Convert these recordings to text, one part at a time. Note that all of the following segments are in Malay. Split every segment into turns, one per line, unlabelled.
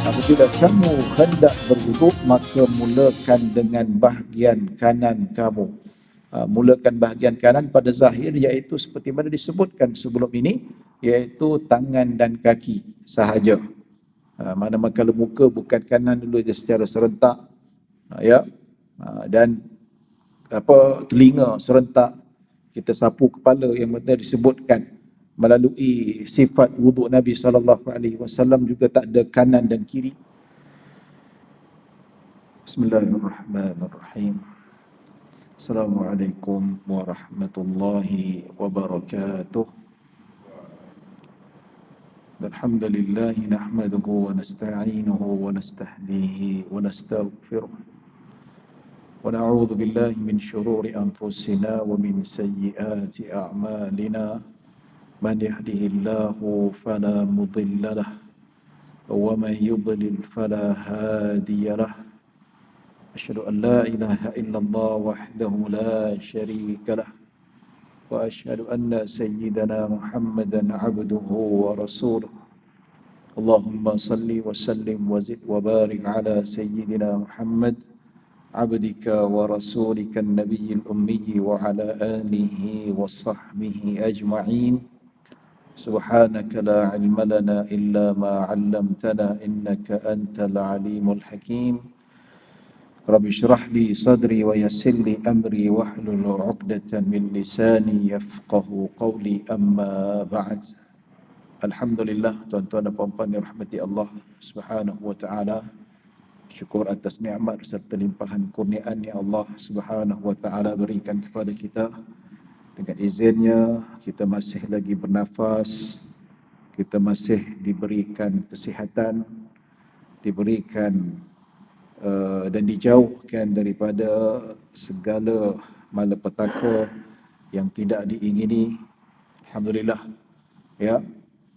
Apabila kamu hendak berwuduk, maka mulakan dengan bahagian kanan kamu. Mulakan bahagian kanan pada zahir iaitu seperti mana disebutkan sebelum ini, iaitu tangan dan kaki sahaja. Mana kalau muka bukan kanan dulu je secara serentak, ya, dan telinga serentak, kita sapu kepala yang mana disebutkan melalui sifat wuduk Nabi SAW juga tak ada kanan dan kiri. Bismillahirrahmanirrahim. Assalamualaikum warahmatullahi wabarakatuh. Alhamdulillah nahmaduhu wa nasta'inuhu wa nastahdihi wa nastaghfiruh. Wa na'udzu billahi min shururi anfusina wa min sayyiati a'malina. Man yahdihillahu fala mudilla lahu wa man yudlil fala hadiya lahu. Asyhadu an la ilaha illallah wahdahu la syarika lahu wa asyhadu anna sayyidana Muhammadan abduhu wa rasuluh. Allahumma salli wa sallim wa zid wa barik ala sayyidina Muhammad abdika wa rasulika an-nabiyil ummi wa ala alihi wa sahbihi ajma'in. Subhanaka la ilma lana illa ma 'allamtana innaka antal alimul hakim. Rabbi syrah li sadri wa yassir li amri wahlul 'uqdatan min lisani yafqahu qawli, amma ba'd. Alhamdulillah, tuan-tuan dan puan-puan yang rahmati Allah Subhanahu wa taala. Syukur atas nikmat serta limpahan kurniaan yang Allah Subhanahu wa taala berikan kepada kita. Dengan izinnya, kita masih lagi bernafas, kita masih diberikan kesihatan, diberikan dan dijauhkan daripada segala malapetaka yang tidak diingini. Alhamdulillah, ya,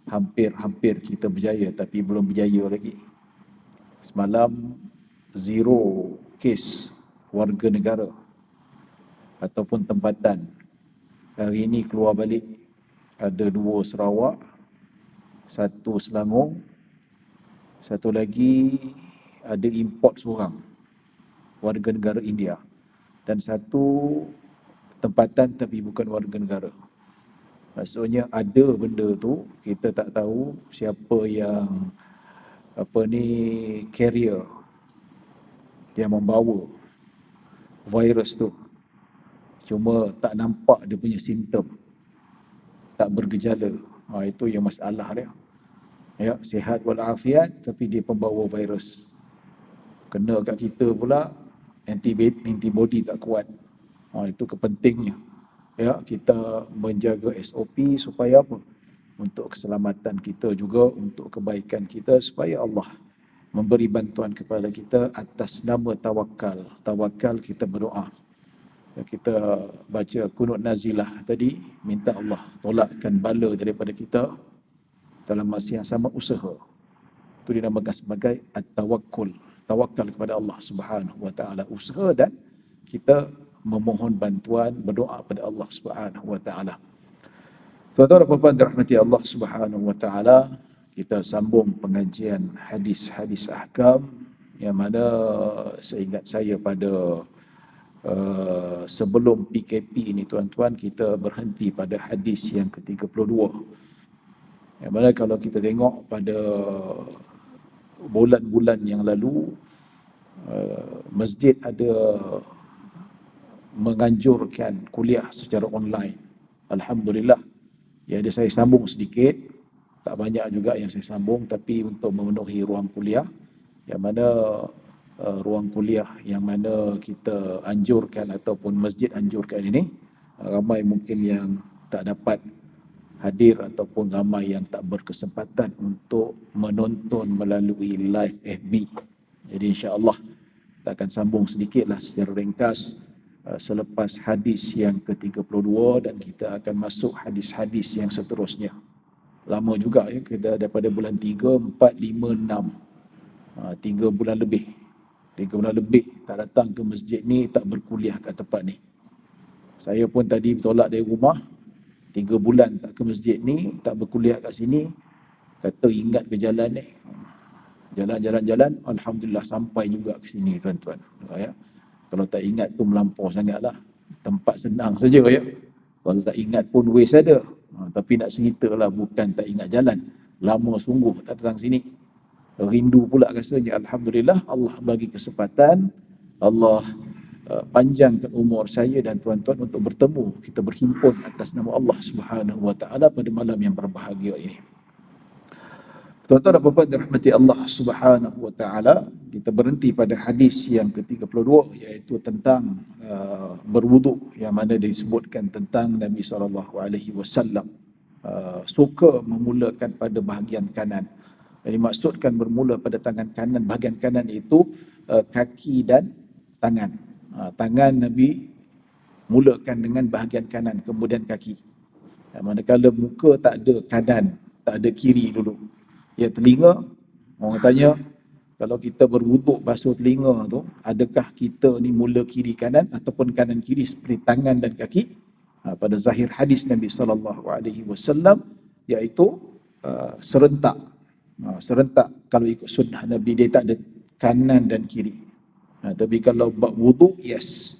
hampir kita berjaya, tapi belum berjaya lagi. Semalam, 0 kes warga negara ataupun tempatan. Hari ini keluar balik, ada 2 Sarawak, 1 Selangor, 1 lagi ada import seorang, warga negara India, dan 1 tempatan tapi bukan warga negara. Maksudnya ada benda tu, kita tak tahu siapa yang carrier yang membawa virus tu. Cuma tak nampak dia punya simptom, tak bergejala. Itu yang masalah dia. Ya, sihat walafiat tapi dia pembawa virus. Kena kat kita pula antibody tak kuat. Itu kepentingnya. Ya, kita menjaga SOP supaya apa? Untuk keselamatan kita juga, untuk kebaikan kita, supaya Allah memberi bantuan kepada kita atas nama tawakal. Tawakal, kita berdoa. Kita baca kunut nazilah tadi, minta Allah tolakkan bala daripada kita. Dalam masa yang sama, usaha. Itu dinamakan sebagai at-tawakkul. Tawakal kepada Allah Subhanahu wa taala. Usaha dan kita memohon bantuan, berdoa kepada Allah Subhanahu wa taala. Tuan-tuan dan puan-puan dirahmati Allah Subhanahu wa taala, kita sambung pengajian hadis-hadis ahkam yang mana seingat saya pada sebelum PKP ini, tuan-tuan, kita berhenti pada hadis yang ke-32. Yang mana kalau kita tengok pada bulan-bulan yang lalu, masjid ada menganjurkan kuliah secara online. Alhamdulillah. Ya, ada saya sambung sedikit, tak banyak juga yang saya sambung, tapi untuk memenuhi ruang kuliah, yang mana ruang kuliah yang mana kita anjurkan ataupun masjid anjurkan ini, ramai mungkin yang tak dapat hadir ataupun ramai yang tak berkesempatan untuk menonton melalui live FB. Jadi insya-Allah kita akan sambung sedikitlah secara ringkas selepas hadis yang ke-32, dan kita akan masuk hadis-hadis yang seterusnya. Lama juga ya, kita daripada bulan 3, 4, 5, 6. 3 bulan lebih. 3 bulan lebih tak datang ke masjid ni, tak berkuliah kat tempat ni. Saya pun tadi bertolak dari rumah, 3 bulan tak ke masjid ni, tak berkuliah kat sini, kata ingat ke jalan ni. Jalan-jalan-jalan, alhamdulillah sampai juga ke sini tuan-tuan. Ya. Kalau tak ingat tu melampau sangatlah. Tempat senang saja ya. Kalau tak ingat pun waste ada. Tapi nak ceritalah bukan tak ingat jalan. Lama sungguh tak datang sini. Rindu pula rasanya. Alhamdulillah Allah bagi kesempatan. Allah panjangkan umur saya dan tuan-tuan untuk bertemu. Kita berhimpun atas nama Allah Subhanahu Wa Taala pada malam yang berbahagia ini. Tuan-tuan dan puan-puan dirahmati Allah Subhanahu Wa Taala, kita berhenti pada hadis yang ke-32 iaitu tentang berwuduk, yang mana disebutkan tentang Nabi sallallahu alaihi wasallam suka memulakan pada bahagian kanan. Yang dimaksudkan bermula pada tangan kanan, bahagian kanan itu kaki dan tangan. Tangan Nabi mulakan dengan bahagian kanan, kemudian kaki. Manakala muka tak ada kanan, tak ada kiri dulu. Ya, telinga, orang tanya, kalau kita berwuduk basuh telinga tu, adakah kita ni mula kiri kanan ataupun kanan kiri seperti tangan dan kaki? Pada zahir hadis Nabi sallallahu alaihi wasallam iaitu serentak. Serentak kalau ikut sunnah Nabi, dia tak ada kanan dan kiri. Tapi kalau buat wuduk, yes,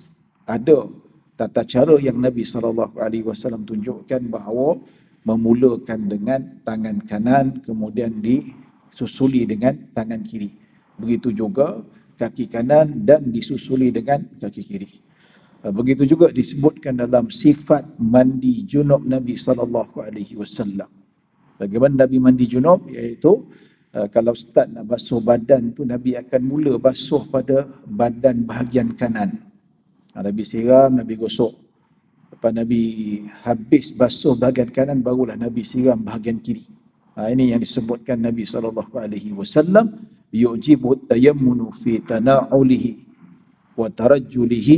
ada tata cara yang Nabi sallallahu alaihi wasallam tunjukkan bahawa memulakan dengan tangan kanan kemudian disusuli dengan tangan kiri. Begitu juga kaki kanan dan disusuli dengan kaki kiri. Begitu juga disebutkan dalam sifat mandi junub Nabi sallallahu alaihi wasallam. Bagaimana Nabi mandi junub, iaitu kalau start nak basuh badan tu, Nabi akan mula basuh pada badan bahagian kanan. Nabi siram, Nabi gosok. Lepas Nabi habis basuh bahagian kanan, barulah Nabi siram bahagian kiri. Ini yang disebutkan Nabi SAW, yu'jibu tayammunu fi tana'ulihi wa tarajjulihi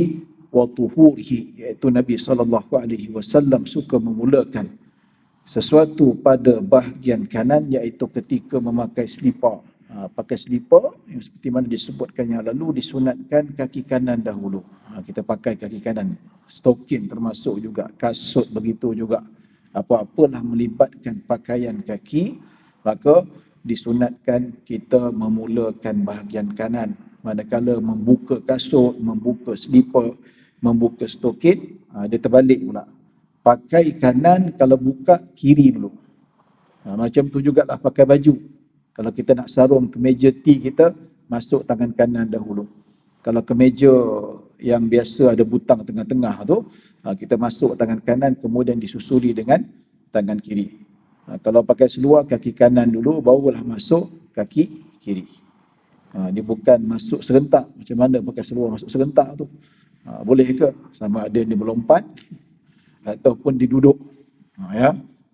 wa tuhurihi, iaitu Nabi SAW suka memulakan sesuatu pada bahagian kanan, iaitu ketika memakai selipar. Pakai selipar yang seperti mana disebutkan yang lalu, disunatkan kaki kanan dahulu. Kita pakai kaki kanan. Stokin termasuk juga, kasut begitu juga. Apa-apalah melibatkan pakaian kaki, maka disunatkan kita memulakan bahagian kanan. Manakala membuka kasut, membuka selipar, membuka stokin, dia terbalik pula. Pakai kanan, kalau buka kiri dulu. Macam tu jugalah pakai baju. Kalau kita nak sarung kemeja T kita, masuk tangan kanan dahulu. Kalau kemeja yang biasa ada butang tengah-tengah tu, kita masuk tangan kanan kemudian disusuli dengan tangan kiri. Kalau pakai seluar, kaki kanan dulu, barulah masuk kaki kiri. Dia bukan masuk serentak. Macam mana pakai seluar masuk serentak tu? Boleh ke? Sama ada dia melompat ataupun diduduk.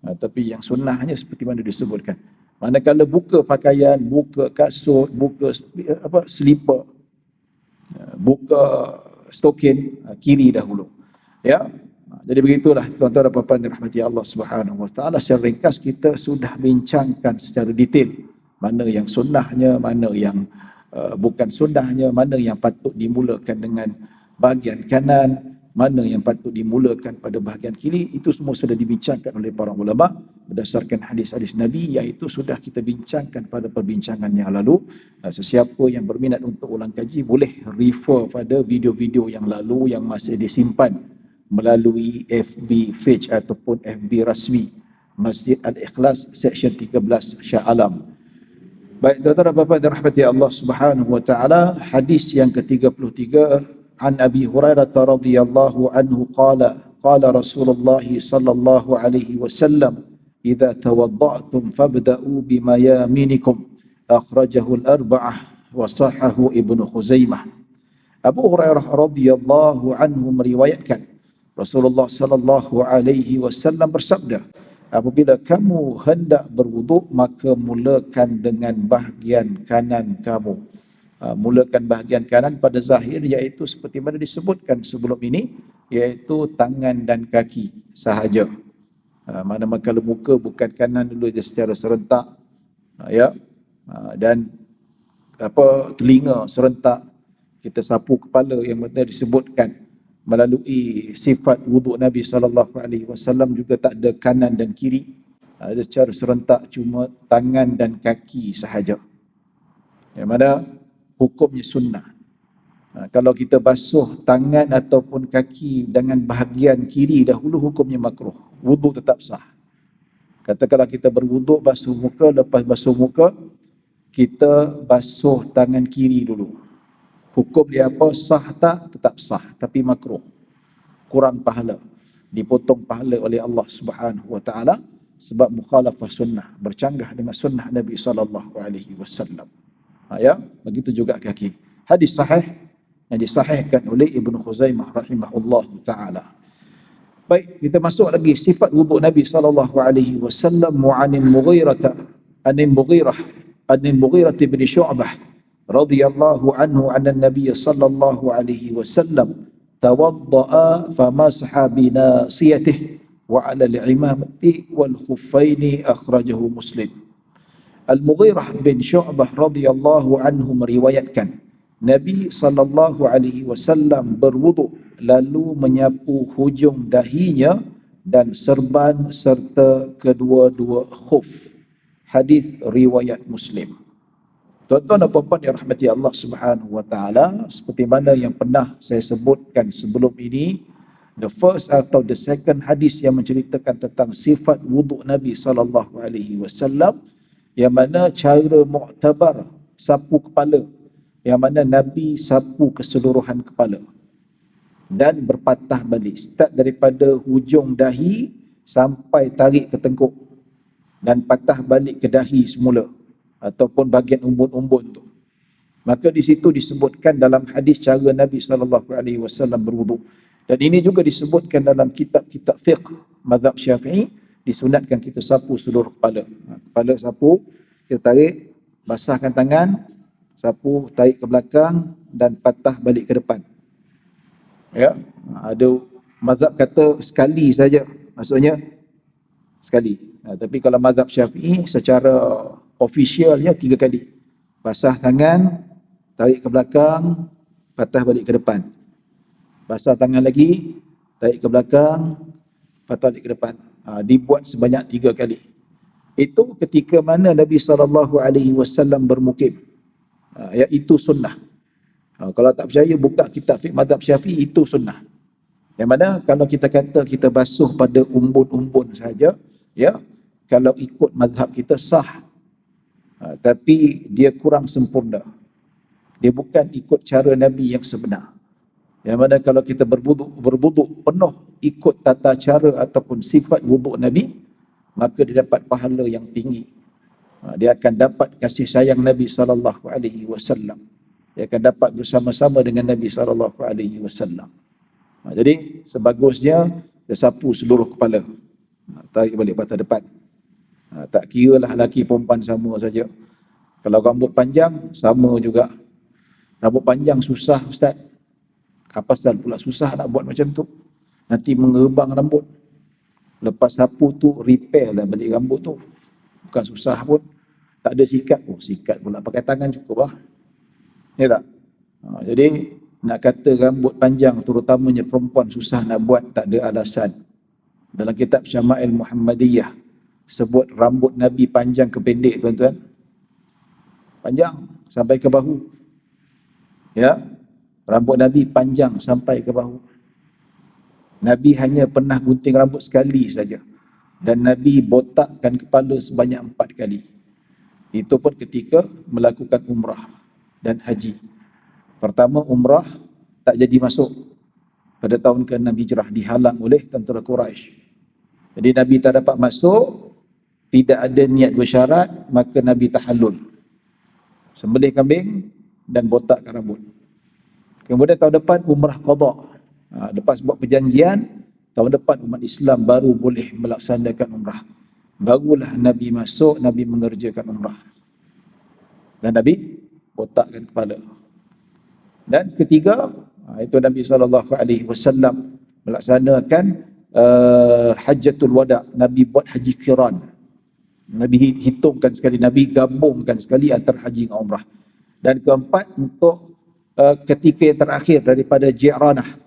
Tapi yang sunnahnya seperti mana disebutkan. Manakala buka pakaian, buka kasut, buka selipar, buka stokin, kiri dahulu. Ya. Jadi begitulah tuan-tuan dan puan-puan dirahmati Allah Subhanahu Wa Taala. Secara ringkas kita sudah bincangkan secara detail mana yang sunnahnya, mana yang bukan sunnahnya, mana yang patut dimulakan dengan bahagian kanan, mana yang patut dimulakan pada bahagian kiri. Itu semua sudah dibincangkan oleh para ulama berdasarkan hadis-hadis Nabi, iaitu sudah kita bincangkan pada perbincangan yang lalu. Sesiapa yang berminat untuk ulang kaji boleh refer pada video-video yang lalu yang masih disimpan melalui FB page ataupun FB rasmi Masjid Al-Ikhlas Seksyen 13 Shah Alam. Baik tuan-tuan dan puan-puan dirahmati Allah Subhanahu Wa Taala, hadis yang ke-33 عن أبي هريرة رضي الله عنه قال رسول الله صلى الله عليه وسلم إذا توضأتم فابدأوا بميامنكم أخرجه الأربعة وصححه ابن خزيمة. Abu Hurairah radhiyallahu anhu meriwayatkan Rasulullah sallallahu alaihi wasallam bersabda, apabila kamu hendak berwuduk, maka mulakan dengan bahagian kanan kamu. Mulakan bahagian kanan pada zahir, iaitu seperti mana disebutkan sebelum ini, iaitu tangan dan kaki sahaja. Manakala muka bukan kanan dulu je secara serentak, dan telinga serentak, kita sapu kepala yang benar disebutkan melalui sifat wuduk Nabi SAW juga tak ada kanan dan kiri, ada secara serentak, cuma tangan dan kaki sahaja. yang mana hukumnya sunnah. Kalau kita basuh tangan ataupun kaki dengan bahagian kiri dahulu, hukumnya makruh. Wuduk tetap sah. Katakanlah kita berwuduk, basuh muka, lepas basuh muka, kita basuh tangan kiri dulu. Hukum dia apa? Sah tak? Tetap sah. Tapi makruh. Kurang pahala. Dipotong pahala oleh Allah Subhanahu Wa Taala sebab mukhalafah sunnah. Bercanggah dengan sunnah Nabi SAW. Ya, begitu juga kaki. Hadis sahih yang disahihkan oleh Ibnu Khuzaimah rahimahullah taala. Baik, kita masuk lagi sifat wuduk Nabi SAW. Mu'anil Mughirah anil Mughirah bin Syu'bah radhiyallahu anhu anna Nabi sallallahu alaihi wasallam tawadda'a famasaha bi nasiyatihi wa 'ala al-'imamati wal khuffaini, akhrajahu Muslim. Al-Mughirah bin Syu'bah radhiyallahu anhu meriwayatkan Nabi SAW berwuduk lalu menyapu hujung dahinya dan serban serta kedua-dua khuf. Hadis riwayat Muslim. Tuan-tuan dan puan-puan yang rahmati Allah Subhanahu Wa Taala, seperti mana yang pernah saya sebutkan sebelum ini, the first atau the second hadis yang menceritakan tentang sifat wuduk Nabi SAW, yang mana cara muktabar sapu kepala, yang mana Nabi sapu keseluruhan kepala dan berpatah balik, start daripada hujung dahi sampai tarik ke tengkuk dan patah balik ke dahi semula ataupun bahagian umbun-umbun tu. Maka di situ disebutkan dalam hadis cara Nabi SAW berwuduk. Dan ini juga disebutkan dalam kitab-kitab fiqh mazhab Syafi'i, disunatkan kita sapu seluruh kepala. Kepala sapu, kita tarik, basahkan tangan, sapu, tarik ke belakang dan patah balik ke depan. Ya, ada mazhab kata sekali saja, maksudnya sekali. Tapi kalau mazhab Syafi'i secara officialnya 3 kali. Basah tangan, tarik ke belakang, patah balik ke depan. Basah tangan lagi, tarik ke belakang, patah balik ke depan. Dibuat sebanyak 3 kali. Itu ketika mana Nabi SAW bermukim. Itu sunnah. Kalau tak percaya, buka kitab fiqh mazhab Syafi'i, itu sunnah. Yang mana kalau kita kata kita basuh pada umbun-umbun saja, ya, kalau ikut mazhab kita sah. Tapi dia kurang sempurna. Dia bukan ikut cara Nabi yang sebenar. Yang mana kalau kita berwuduk penuh ikut tata cara ataupun sifat wuduk Nabi, maka dia dapat pahala yang tinggi. Dia akan dapat kasih sayang Nabi SAW. Dia akan dapat bersama-sama dengan Nabi SAW. Jadi sebagusnya dia sapu seluruh kepala, tarik balik patah depan. Tak kira lah lelaki perempuan sama saja. Kalau rambut panjang, sama juga. Rambut panjang susah Ustaz. Apa pasal pula susah nak buat macam tu? Nanti mengerbang rambut. Lepas sapu tu, repair lah balik rambut tu. Bukan susah pun. Tak ada sikat. Sikat pula pakai tangan cukup lah. Ya tak? Jadi nak kata rambut panjang terutamanya perempuan susah nak buat, tak ada alasan. Dalam kitab Syama'il Muhammadiyah sebut rambut Nabi panjang ke pendek, tuan-tuan. Panjang sampai ke bahu. Ya. Rambut Nabi panjang sampai ke bahu. Nabi hanya pernah gunting rambut sekali saja. Dan Nabi botakkan kepala sebanyak 4 kali. Itu pun ketika melakukan umrah dan haji. Pertama umrah tak jadi masuk. Pada tahun ke-6 Hijrah dihalang oleh tentera Quraisy. Jadi Nabi tak dapat masuk, tidak ada niat bersyarat, maka Nabi tahallul. Sembelih kambing dan botakkan rambut. Kemudian tahun depan umrah qada. Lepas buat perjanjian, tahun depan umat Islam baru boleh melaksanakan umrah. Barulah Nabi masuk, Nabi mengerjakan umrah. Dan Nabi botakkan kepala. Dan ketiga, itu Nabi SAW melaksanakan Hajjatul Wada. Nabi buat haji qiran. Nabi hitungkan sekali, Nabi gabungkan sekali antara haji dengan umrah. Dan keempat, untuk ketika yang terakhir daripada Ji'ranah.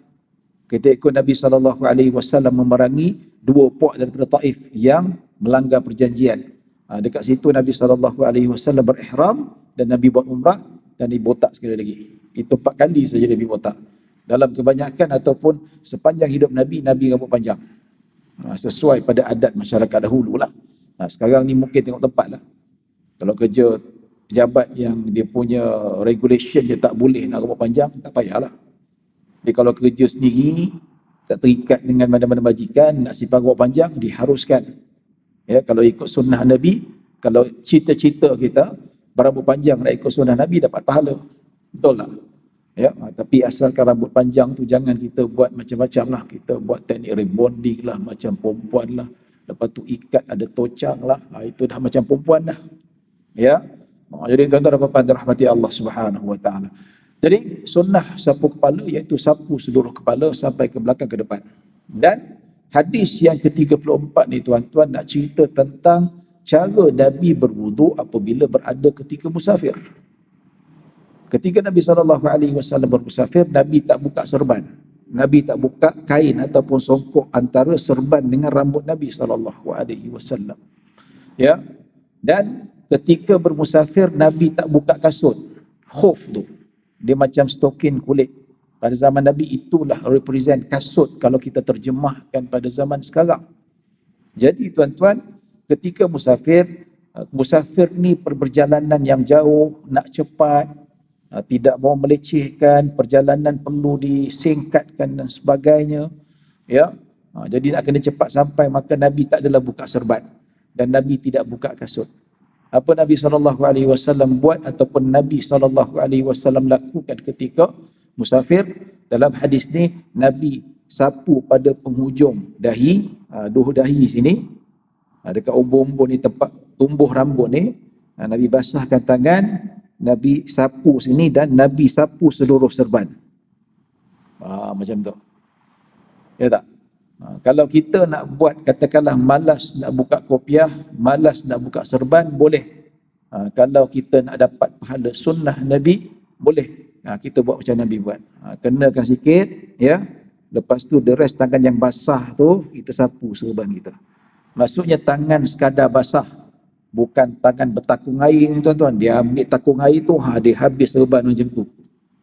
Ketika Nabi SAW memerangi 2 puak daripada Taif yang melanggar perjanjian. Dekat situ Nabi SAW berihram dan Nabi buat umrah dan dibotak sekali lagi. Itu 4 kali saja Nabi botak. Dalam kebanyakan ataupun sepanjang hidup Nabi, Nabi rambut panjang. Sesuai pada adat masyarakat dahulu lah. Sekarang ni mungkin tengok tempat lah. Kalau kerja pejabat yang dia punya regulation dia tak boleh nak rambut panjang, tak payahlah. Jadi kalau kerja sendiri, tak terikat dengan mana-mana majikan, nak simpan rambut panjang, diharuskan. Ya, kalau ikut sunnah Nabi, kalau cita-cita kita berambut panjang nak ikut sunnah Nabi, dapat pahala. Betul tak? Ya, tapi asalkan rambut panjang tu jangan kita buat macam-macam lah. Kita buat teknik rebonding lah, macam perempuan lah. Lepas tu ikat ada tocang lah. Itu dah macam perempuan dah. Ya. Jadi tuan-tuan dan puan-puan dirahmati Allah Subhanahu Wa Taala. Jadi sunnah sapu kepala iaitu sapu seluruh kepala sampai ke belakang ke depan. Dan hadis yang ke-34 ni tuan-tuan nak cerita tentang cara Nabi berwuduk apabila berada ketika musafir. Ketika Nabi SAW bermusafir, Nabi tak buka serban. Nabi tak buka kain ataupun songkok antara serban dengan rambut Nabi SAW. Ya. Dan ketika bermusafir, Nabi tak buka kasut. Khuf tu. Dia macam stokin kulit. Pada zaman Nabi itulah represent kasut kalau kita terjemahkan pada zaman sekarang. Jadi tuan-tuan, ketika musafir ni perjalanan yang jauh, nak cepat, tidak mau melecehkan, perjalanan perlu disingkatkan dan sebagainya. Ya, jadi nak kena cepat sampai, maka Nabi tak adalah buka serban dan Nabi tidak buka kasut. Apa Nabi SAW buat ataupun Nabi SAW lakukan ketika musafir? Dalam hadis ni, Nabi sapu pada penghujung dahi, duh dahi sini, dekat umbur-umbur ni tempat tumbuh rambut ni, Nabi basahkan tangan, Nabi sapu sini dan Nabi sapu seluruh serban. Macam tu. Ya tak? Kalau kita nak buat, katakanlah malas nak buka kopiah, malas nak buka serban, boleh. Kalau kita nak dapat pahala sunnah Nabi, boleh. Kita buat macam Nabi buat. Kenakan sikit, ya. Lepas tu the rest tangan yang basah tu, kita sapu serban kita. Maksudnya tangan sekadar basah. Bukan tangan bertakung air ni tuan-tuan. Dia ambil takung air tu, dia habis serban macam tu.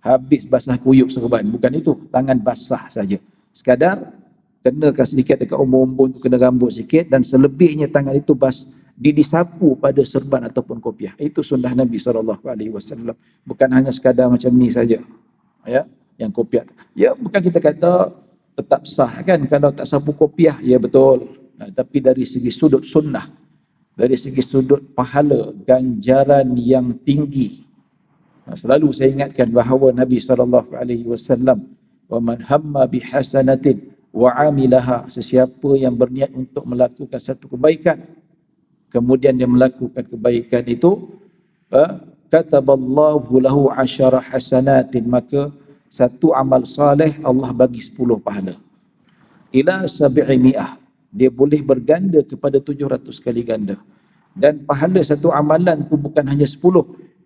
Habis basah kuyup serban. Bukan itu. Tangan basah saja. Sekadar kenakan sedikit dekat umbur-umbur tu, kena rambut sikit, dan selebihnya tangan itu disapu pada serban ataupun kopiah. Itu sunnah Nabi SAW. Bukan hanya sekadar macam ni saja. Ya, yang kopiah. Ya, bukan kita kata tetap sah kan kalau tak sapu kopiah. Ya betul. Tapi dari segi sudut sunnah, dari segi sudut pahala, ganjaran yang tinggi. Selalu saya ingatkan bahawa Nabi SAW, wa man hamma bihasanatin wa amilaha, sesiapa yang berniat untuk melakukan satu kebaikan, kemudian dia melakukan kebaikan itu, kataballahu lahu 10 hasanatin, maka satu amal saleh Allah bagi 10 pahala. Ila 700, dia boleh berganda kepada 700 kali ganda. Dan pahala satu amalan tu bukan hanya 10,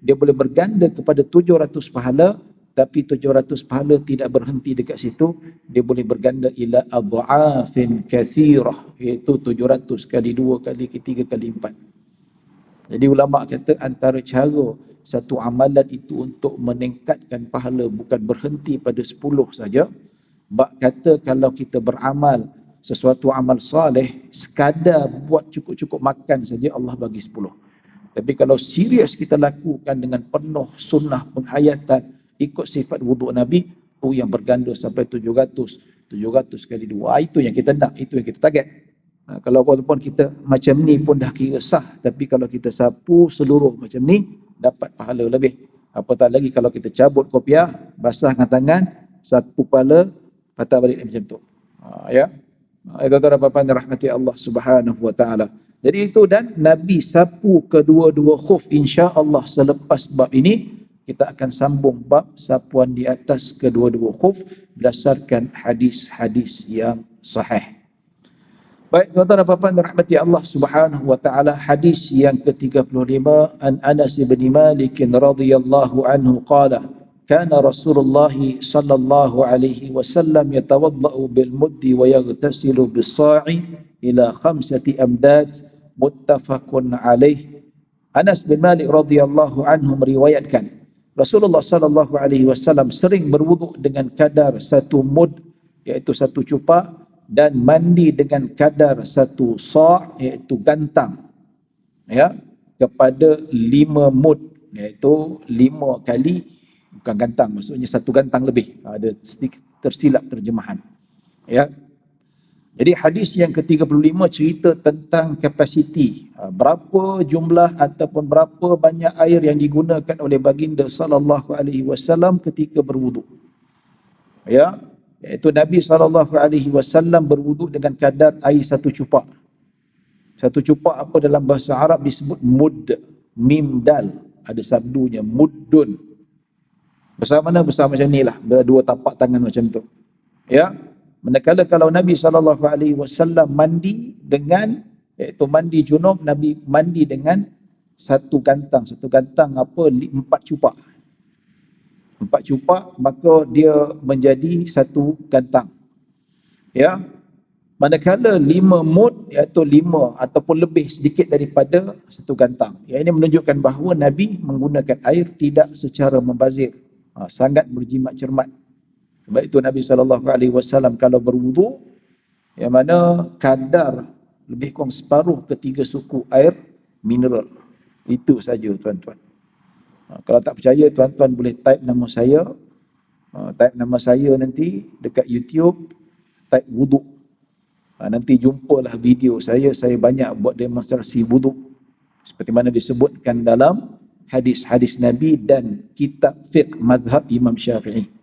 dia boleh berganda kepada 700 pahala. Tapi 700 pahala tidak berhenti dekat situ, dia boleh berganda ila adha'afin kathirah, iaitu 700 kali 2 kali 3 kali 4. Jadi ulama kata antara cara satu amalan itu untuk meningkatkan pahala bukan berhenti pada 10 saja. Bak kata kalau kita beramal sesuatu amal soleh, sekadar buat cukup-cukup makan saja Allah bagi 10. Tapi kalau serius kita lakukan dengan penuh sunnah penghayatan, ikut sifat wuduk Nabi, tu yang berganda sampai 700 kali 2. Itu yang kita nak, itu yang kita target. Kalau walaupun kita macam ni pun dah kira sah, tapi kalau kita sapu seluruh macam ni, dapat pahala lebih. Apatah lagi kalau kita cabut kopiah, basah dengan tangan, sapu kepala, patah balik macam tu. Ya. Tuan-tuan dan puan-puan rahmati Allah Subhanahu Wa Taala. Jadi itu, dan Nabi sapu kedua-dua khuf, insya-Allah selepas bab ini kita akan sambung bab sapuan di atas kedua-dua khuf berdasarkan hadis-hadis yang sahih. Baik, tuan-tuan dan puan-puan rahmati Allah Subhanahu wa taala, hadis yang ke-35, an Anas bin Malik radhiyallahu anhu qala kana Rasulullah sallallahu alaihi wasallam yatawaddau bil muddi wa yaghtasilu bis sa'i ila 5 amdad muttafaqun alaih. Anas bin Malik radhiyallahu anhu meriwayatkan Rasulullah sallallahu alaihi wasallam sering berwuduk dengan kadar satu mud, iaitu satu cupak, dan mandi dengan kadar satu sa', iaitu gantang, ya, kepada 5 mud, iaitu 5 kali, bukan gantang, maksudnya satu gantang lebih. Ada sedikit tersilap terjemahan, ya. Jadi hadis yang ke-35 cerita tentang kapasiti, berapa jumlah ataupun berapa banyak air yang digunakan oleh baginda sallallahu alaihi wasallam ketika berwuduk. Ya, iaitu Nabi sallallahu alaihi wasallam berwuduk dengan kadar air satu cupak. Satu cupak apa dalam bahasa Arab disebut mud, mim dal, ada sabdunya muddun. Besar mana? Besar macam inilah, dua tapak tangan macam tu. Ya. Manakala kalau Nabi SAW mandi dengan, iaitu mandi junub, Nabi mandi dengan satu gantang apa, 4 cupak. 4 cupak, maka dia menjadi satu gantang. Ya. Manakala 5 mud, iaitu 5 ataupun lebih sedikit daripada satu gantang. Ya, ini menunjukkan bahawa Nabi menggunakan air tidak secara membazir. Sangat berjimat cermat. Sebab itu Nabi SAW kalau berwudu, yang mana kadar lebih kurang separuh ke 3 suku air mineral. Itu saja tuan-tuan. Kalau tak percaya, tuan-tuan boleh type nama saya. Type nama saya nanti dekat YouTube, type wudu. Nanti jumpalah video saya banyak buat demonstrasi wudu. Seperti mana disebutkan dalam hadis-hadis Nabi dan kitab fiqh mazhab Imam Syafi'i.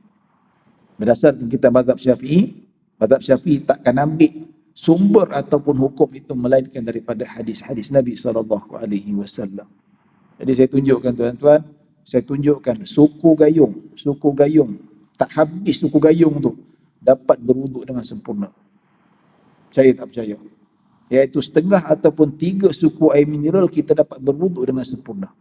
Berdasarkan kitab mazhab Syafi'i takkan ambil sumber ataupun hukum itu melainkan daripada hadis-hadis Nabi SAW. Jadi saya tunjukkan tuan-tuan, saya tunjukkan suku gayung, tak habis suku gayung tu dapat berwuduk dengan sempurna. Percaya tak percaya? Iaitu setengah ataupun 3 suku air mineral kita dapat berwuduk dengan sempurna.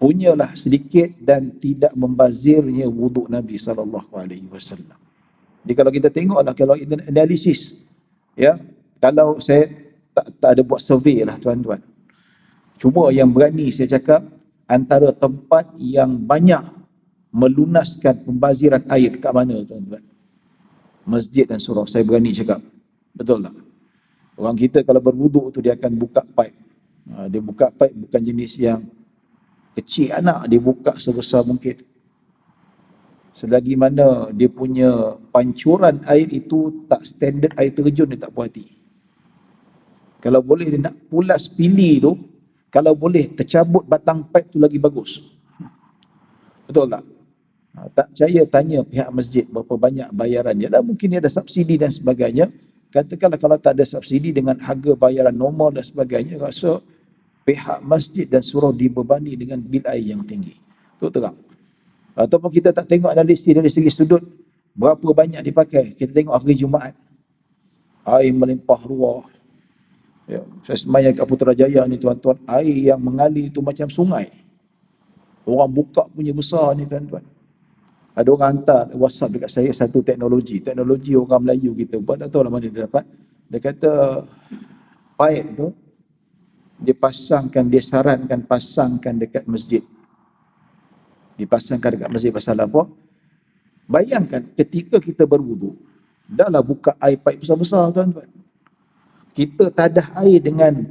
Punyalah sedikit dan tidak membazirnya wuduk Nabi SAW. Jadi kalau kita tengoklah, kalau analisis, ya, kalau saya tak ada buat survey lah tuan-tuan. Cuma yang berani saya cakap, antara tempat yang banyak melunaskan pembaziran air kat mana tuan-tuan? Masjid dan surau. Saya berani cakap. Betul tak? Orang kita kalau berwuduk tu dia akan buka pipe. Dia buka pipe bukan jenis yang kecil anak, dia buka sebesar mungkin. Selagi mana dia punya pancuran air itu tak standard air terjun, dia tak puas hati. Kalau boleh dia nak pulas pili tu, kalau boleh tercabut batang pipe tu lagi bagus. Betul tak? Tak percaya, tanya pihak masjid berapa banyak bayarannya. Dan mungkin dia ada subsidi dan sebagainya. Katakanlah kalau tak ada subsidi dengan harga bayaran normal dan sebagainya, rasa pihak masjid dan surau dibebani dengan bil air yang tinggi. Itu terang. Ataupun kita tak tengok analisis dari segi sudut berapa banyak dipakai. Kita tengok hari Jumaat, air melimpah ruah. Ya, saya sembahyang kat Putrajaya ni tuan-tuan, air yang mengalir itu macam sungai. Orang buka punya besar ni tuan-tuan. Ada orang hantar WhatsApp dekat saya satu teknologi orang Melayu kita buat, tak tahu lah mana dia dapat. Dia kata pipe tu dia sarankan pasangkan dekat masjid. Dipasangkan dekat masjid pasal apa? Bayangkan ketika kita berwudu, dahlah buka air pipe besar-besar tuan-tuan. Kita tadah air dengan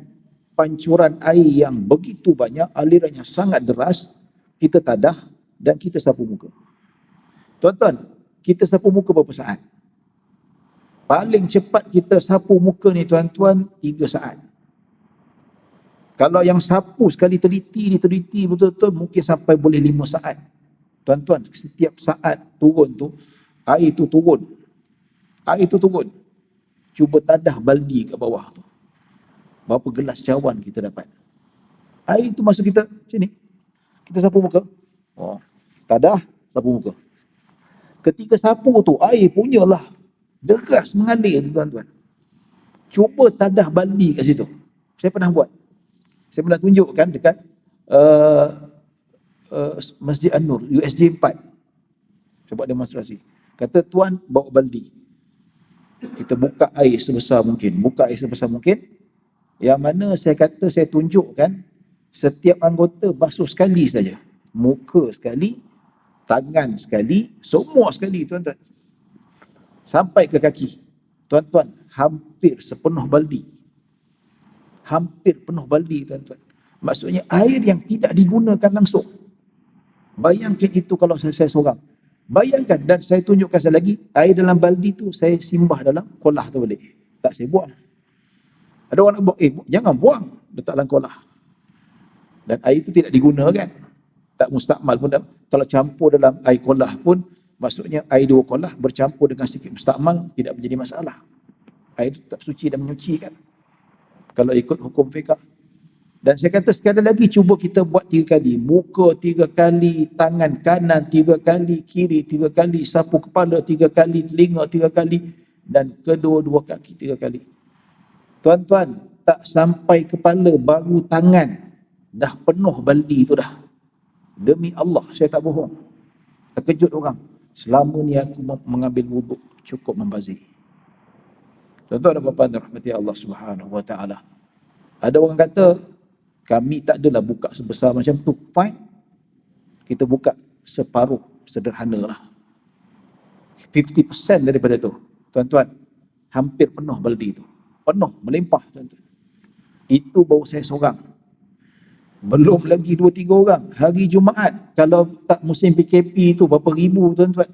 pancuran air yang begitu banyak, alirannya sangat deras, kita tadah dan kita sapu muka. Tuan-tuan, kita sapu muka berapa saat? Paling cepat kita sapu muka ni tuan-tuan 3 saat. Kalau yang sapu sekali teliti betul-betul mungkin sampai boleh 5 saat. Tuan-tuan, setiap saat turun tu, air tu turun. Cuba tadah baldi kat bawah tu. Berapa gelas cawan kita dapat. Air tu masuk kita macam ni. Kita sapu muka. Tadah, sapu muka. Ketika sapu tu, air punyalah deras mengalir tuan-tuan. Cuba tadah baldi kat situ. Saya pernah buat. Saya pernah tunjukkan dekat Masjid An-Nur, USJ 4. Saya buat demonstrasi. Kata tuan bawa baldi. Kita buka air sebesar mungkin. Yang mana saya kata, saya tunjukkan setiap anggota basuh sekali saja. Muka sekali, tangan sekali, semua sekali tuan-tuan. Sampai ke kaki. Tuan-tuan, hampir sepenuh baldi. Hampir penuh baldi tuan-tuan. Maksudnya air yang tidak digunakan langsung. Bayangkan itu kalau saya seorang. Bayangkan, dan saya tunjukkan sekali lagi, air dalam baldi tu saya simbah dalam kolah tu balik. Tak saya buang. Ada orang nak buang, jangan buang, letak dalam kolah. Dan air itu tidak digunakan. Tak mustakmal pun. Kalau campur dalam air kolah pun, maksudnya air dua kolah bercampur dengan sikit mustakmal, tidak menjadi masalah. Air itu tetap suci dan menyucikan. Kalau ikut hukum fiqh. Dan saya kata sekali lagi, cuba kita buat 3 kali. Muka 3 kali, tangan kanan 3 kali, kiri 3 kali, sapu kepala 3 kali, telinga 3 kali, dan kedua-dua kaki 3 kali. Tuan-tuan, tak sampai kepala, baru tangan, dah penuh baldi tu dah. Demi Allah, saya tak bohong. Terkejut orang. Selama ni aku mengambil wuduk, cukup membazir. Tuan-tuan dan puan-puan rahmati Allah Subhanahu wa taala. Ada orang kata, kami tak adalah buka sebesar macam tu. Fine. Kita buka separuh, sederhanalah. 50% daripada tu. Tuan-tuan, hampir penuh baldi tu. Penuh, melimpah tuan-tuan. Itu baru saya seorang. Belum lagi 2-3 orang. Hari Jumaat, kalau tak musim PKP tu, berapa ribu tuan-tuan.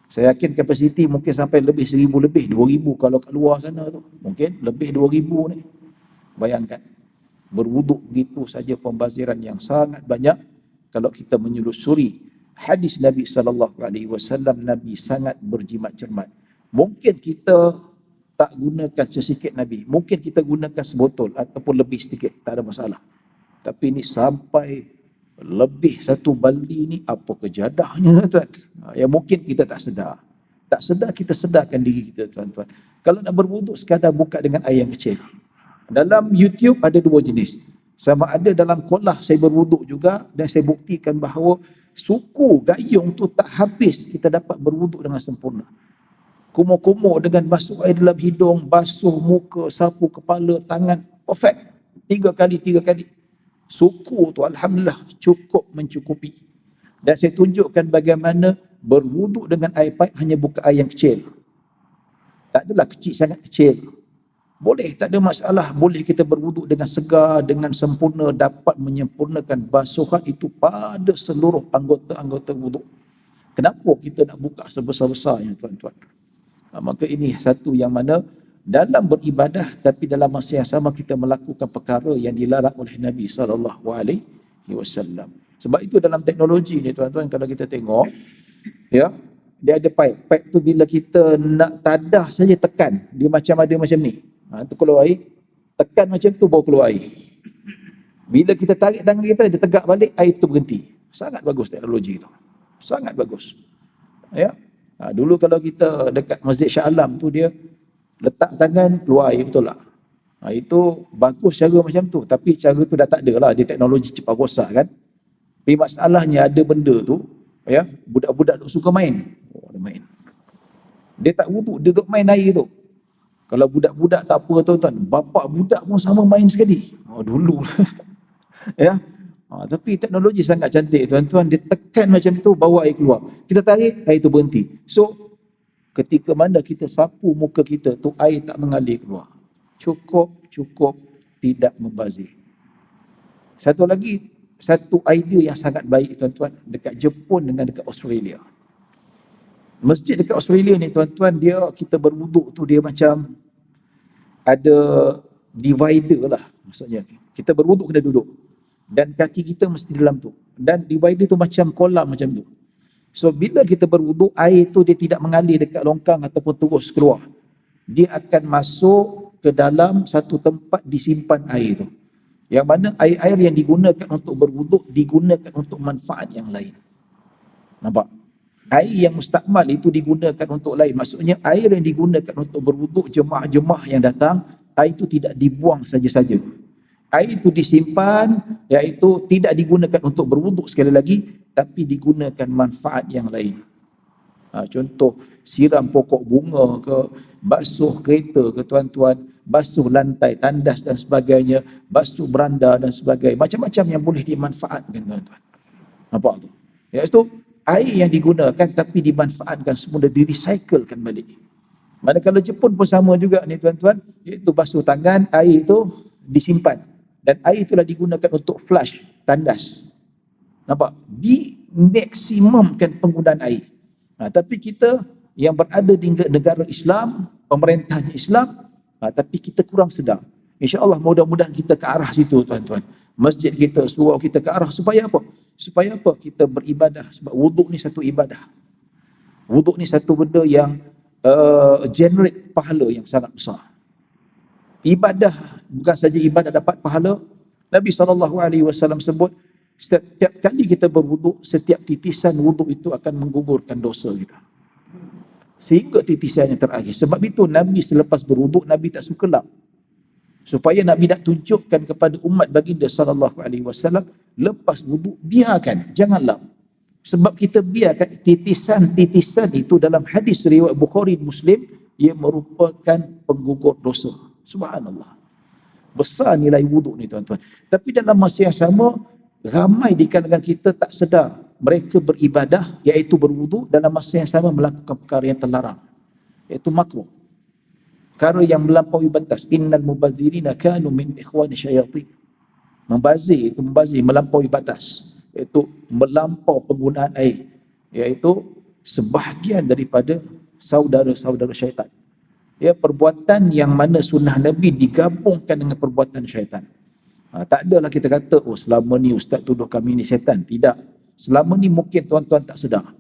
Saya yakin kapasiti mungkin sampai lebih 1,000 lebih, 2,000 kalau kat luar sana tu. Mungkin lebih 2,000 ni. Bayangkan. Berwuduk begitu saja pembaziran yang sangat banyak. Kalau kita menyelusuri hadis Nabi SAW, Nabi sangat berjimat cermat. Mungkin kita tak gunakan sesikit Nabi. Mungkin kita gunakan sebotol ataupun lebih sedikit. Tak ada masalah. Tapi ini sampai lebih 1 baldi ni, apa kejadahnya tuan-tuan. Yang mungkin kita tak sedar. Tak sedar, kita sedarkan diri kita tuan-tuan. Kalau nak berwuduk sekadar buka dengan air yang kecil. Dalam YouTube ada 2 jenis. Sama ada dalam kolah saya berwuduk juga, dan saya buktikan bahawa suku gayung tu tak habis kita dapat berwuduk dengan sempurna. Kumur-kumur dengan basuh air dalam hidung, basuh muka, sapu kepala, tangan, perfect. 3 kali, 3 kali. Suku tu alhamdulillah cukup mencukupi. Dan saya tunjukkan bagaimana berwuduk dengan air paip hanya buka air yang kecil. Tak adalah kecil, sangat kecil. Boleh, tak ada masalah. Boleh kita berwuduk dengan segar, dengan sempurna, dapat menyempurnakan basuhan itu pada seluruh anggota-anggota wuduk. Kenapa kita nak buka sebesar-besarnya tuan-tuan? Maka ini satu yang mana dalam beribadah, tapi dalam masa yang sama kita melakukan perkara yang dilarang oleh Nabi SAW. Sebab itu dalam teknologi ni tuan-tuan, kalau kita tengok, ya, dia ada pipe. Pipe tu bila kita nak tadah saja tekan, dia macam ada macam ni. Tu keluar air, tekan macam tu baru keluar air. Bila kita tarik tangan kita, dia tegak balik, air tu berhenti. Sangat bagus teknologi tu. Sangat bagus. Ya. Dulu kalau kita dekat Masjid Shah Alam tu, dia letak tangan, keluar air, betul tak? Itu bagus cara macam tu. Tapi cara tu dah tak ada lah. Dia teknologi cepat rosak kan. Tapi masalahnya ada benda tu, ya, budak-budak duk suka main. Dia main. Dia tak wuduk, dia duk main air tu. Kalau budak-budak tak apa tuan-tuan, bapak budak pun sama main sekali. Dulu. Ya. Tapi teknologi sangat cantik tuan-tuan. Dia tekan macam tu, bawa air keluar. Kita tarik, air tu berhenti. So, ketika mana kita sapu muka kita tu, air tak mengalir keluar. Cukup tidak membazir. Satu lagi, satu idea yang sangat baik tuan-tuan, dekat Jepun dengan dekat Australia. Masjid dekat Australia ni tuan-tuan, dia kita berwuduk tu dia macam ada divider lah. Maksudnya kita berwuduk kena duduk. Dan kaki kita mesti dalam tu. Dan divider tu macam kolam macam tu. So bila kita berwuduk, air tu dia tidak mengalir dekat longkang ataupun terus keluar. Dia akan masuk ke dalam satu tempat disimpan air tu. Yang mana air-air yang digunakan untuk berwuduk digunakan untuk manfaat yang lain. Nampak? Air yang mustakmal itu digunakan untuk lain. Maksudnya air yang digunakan untuk berwuduk jemaah-jemaah yang datang, air itu tidak dibuang saja-saja. Air itu disimpan, iaitu tidak digunakan untuk berwuduk sekali lagi, tapi digunakan manfaat yang lain. Contoh, siram pokok bunga ke, basuh kereta ke tuan-tuan, basuh lantai, tandas dan sebagainya, basuh beranda dan sebagainya. Macam-macam yang boleh dimanfaatkan, tuan-tuan. Nampak tu? Iaitu air yang digunakan tapi dimanfaatkan semula, direcyclekan balik. Manakala Jepun pun sama juga ni tuan-tuan, iaitu basuh tangan, air itu disimpan. Dan air itulah digunakan untuk flush tandas. Nampak? Dimaksimumkan penggunaan air. Tapi kita yang berada di negara Islam, pemerintahnya Islam, tapi kita kurang sedar. InsyaAllah mudah-mudahan kita ke arah situ, tuan-tuan. Masjid kita, surau kita ke arah supaya apa? Supaya apa? Kita beribadah. Sebab wuduk ni satu ibadah. Wuduk ni satu benda yang generate pahala yang sangat besar. Ibadah bukan saja ibadah dapat pahala. Nabi SAW sebut, setiap kali kita berwuduk, setiap titisan wuduk itu akan menggugurkan dosa kita. Sehingga titisan yang terakhir. Sebab itu Nabi selepas berwuduk, Nabi tak suka lap. Supaya Nabi nak tunjukkan kepada umat baginda SAW, lepas wuduk, biarkan, jangan lap. Sebab kita biarkan titisan-titisan itu dalam hadis riwayat Bukhari Muslim, ia merupakan penggugur dosa. Subhanallah. Besar nilai wuduk ni, tuan-tuan. Tapi dalam masa yang sama, ramai di kalangan kita tak sedar mereka beribadah, iaitu berwuduk, dalam masa yang sama melakukan perkara yang terlarang, iaitu makruh, perkara yang melampaui batas. Innal mubadzirina kanu min ikhwani syayatin. Membazir itu melampaui batas, iaitu melampau penggunaan air, iaitu sebahagian daripada saudara-saudara syaitan. Ya, perbuatan yang mana sunnah Nabi digabungkan dengan perbuatan syaitan. Tak adalah kita kata, oh selama ni ustaz tuduh kami ni syaitan. Tidak. Selama ni mungkin tuan-tuan tak sedar.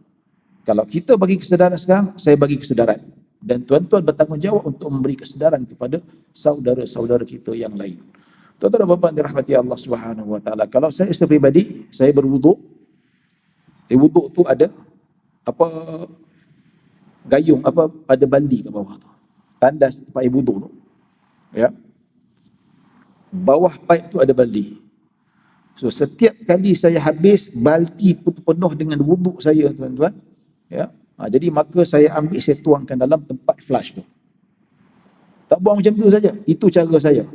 Kalau kita bagi kesedaran sekarang, saya bagi kesedaran. Dan tuan-tuan bertanggungjawab untuk memberi kesedaran kepada saudara-saudara kita yang lain. Tuan-tuan dan puan-puan dirahmati Allah Subhanahu Wa Taala. Kalau saya pribadi, saya berwuduk. Di wuduk tu ada gayung, ada baldi kat bawah tu. Tandas tempat air wuduk tu. Ya. Bawah paip tu ada baldi. So setiap kali saya habis, baldi penuh dengan wuduk saya, tuan-tuan. Ya. Jadi maka saya ambil, saya tuangkan dalam tempat flush tu. Tak buang macam tu saja. Itu cara saya.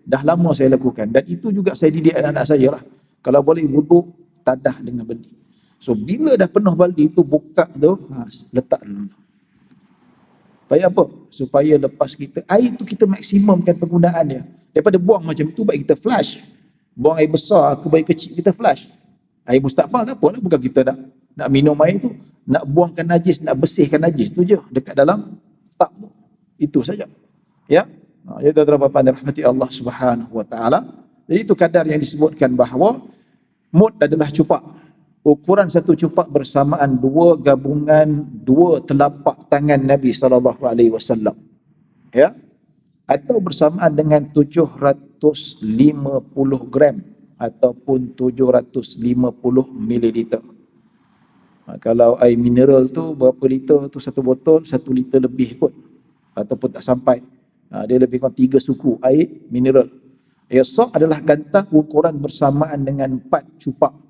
Dah lama saya lakukan. Dan itu juga saya didik anak-anak saya lah. Kalau boleh wuduk, tadah dengan baldi. So bila dah penuh baldi tu, buka tu, letak dalam tu. Supaya apa? Supaya lepas kita, air tu kita maksimumkan penggunaannya. Daripada buang macam tu, baik kita flush. Buang air besar ke baik kecil, kita flush. Air mustaqbal tak apalah, bukan kita nak minum air tu, nak buangkan najis, nak bersihkan najis tu je dekat dalam tap tu. Itu saja. Ya. Jadi tuan-tuan rahmati Allah Subhanahu Wa Taala. Jadi itu kadar yang disebutkan bahawa mud adalah cupak. Ukuran satu cupak bersamaan dua telapak tangan Nabi SAW. Ya. Atau bersamaan dengan 750 gram ataupun 750 mililiter. Kalau air mineral tu berapa liter tu satu botol, 1 liter lebih kot. Ataupun tak sampai. Dia lebih kurang 3 suku air mineral. Sok adalah gantang ukuran bersamaan dengan 4 cupak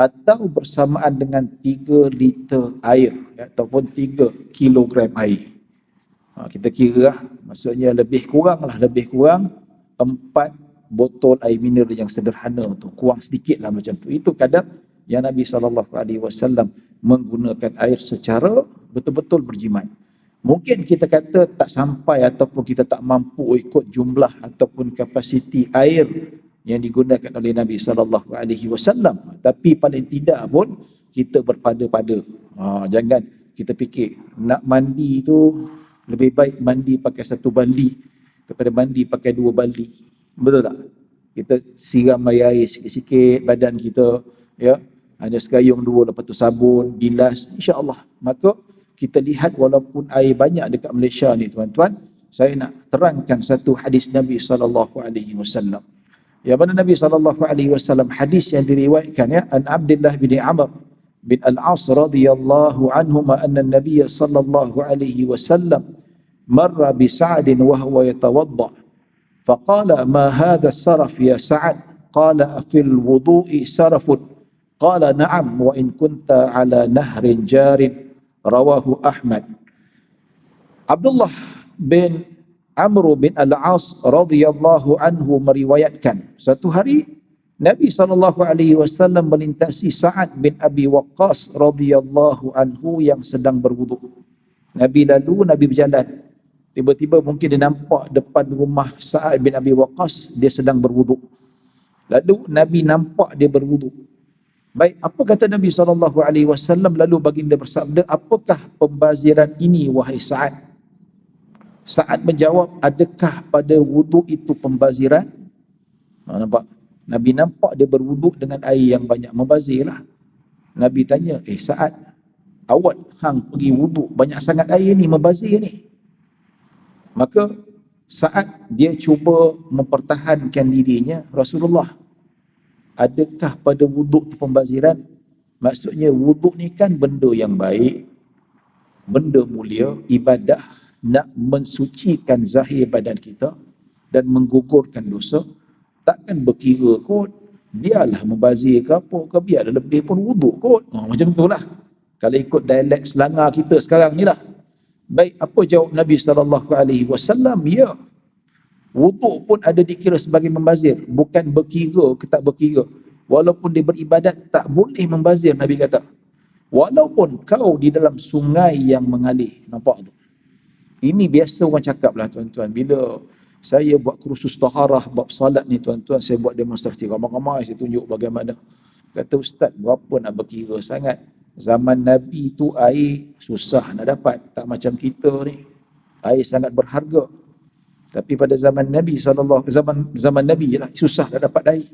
atau bersamaan dengan 3 liter air ataupun 3 kilogram air. Kita kira lah, maksudnya lebih kurang 4 botol air mineral yang sederhana tu, kurang sedikit lah macam tu. Itu kadar yang Nabi SAW menggunakan air secara betul-betul berjimat. Mungkin kita kata tak sampai ataupun kita tak mampu ikut jumlah ataupun kapasiti air yang digunakan oleh Nabi SAW. Tapi paling tidak pun kita berpada-pada. Jangan kita fikir nak mandi tu lebih baik mandi pakai 1 baldi daripada mandi pakai 2 baldi. Betul tak? Kita siram air sikit-sikit badan kita, ya. Hanya segayung 2, lepas tu sabun, bilas, insya-Allah. Maka kita lihat walaupun air banyak dekat Malaysia ni, tuan-tuan, saya nak terangkan satu hadis Nabi SAW. Yang mana Nabi SAW, hadis yang diriwayatkan ya, an Abdullah bin Amr bin Al-As radhiyallahu anhuma anna Nabi sallallahu alaihi wasallam marra bi Sa'd wa huwa yatawadda faqala ma hadha saraf ya Sa'd qala fil wudu'i sarafun qala na'am wa in kunta ala nahrin jarin rawahu Ahmad. Abdullah bin Amr bin Al-As radhiyallahu anhu meriwayatkan, satu hari Nabi SAW melintasi Sa'ad bin Abi Waqqas radhiyallahu anhu yang sedang berwuduk. Nabi berjalan. Tiba-tiba mungkin dia nampak depan rumah Sa'ad bin Abi Waqqas, dia sedang berwuduk. Lalu Nabi nampak dia berwuduk. Baik, apa kata Nabi SAW? Lalu baginda bersabda, apakah pembaziran ini wahai Sa'ad? Sa'ad menjawab, adakah pada wuduk itu pembaziran? Nampak? Nabi nampak dia berwuduk dengan air yang banyak, membazirlah. Nabi tanya, Sa'ad, awak hang pergi wuduk banyak sangat air ni, membazir ni. Maka Sa'ad dia cuba mempertahankan dirinya, Rasulullah, adakah pada wuduk tu pembaziran? Maksudnya wuduk ni kan benda yang baik, benda mulia, ibadah, nak mensucikan zahir badan kita dan menggugurkan dosa. Takkan berkira kot biarlah membazir ke apa ke, biarlah lebih pun wuduk kot. Macam tu lah kalau ikut dialek Selangor kita sekarang ni lah. Baik, apa jawab Nabi SAW? Ya, wuduk pun ada dikira sebagai membazir, bukan berkira ke tak berkira. Walaupun dia beribadat tak boleh membazir, Nabi kata. Walaupun kau di dalam sungai yang mengalir. Nampak tu? Ini biasa orang cakap lah tuan-tuan. Bila saya buat kursus taharah bab salat ni tuan-tuan, saya buat demonstrasi ramai-ramai, saya tunjuk bagaimana. Kata ustaz, berapa nak berkira sangat? Zaman Nabi tu air susah nak dapat, tak macam kita ni. Air sangat berharga. Tapi pada zaman Nabi zaman Nabi lah susah nak dapat air.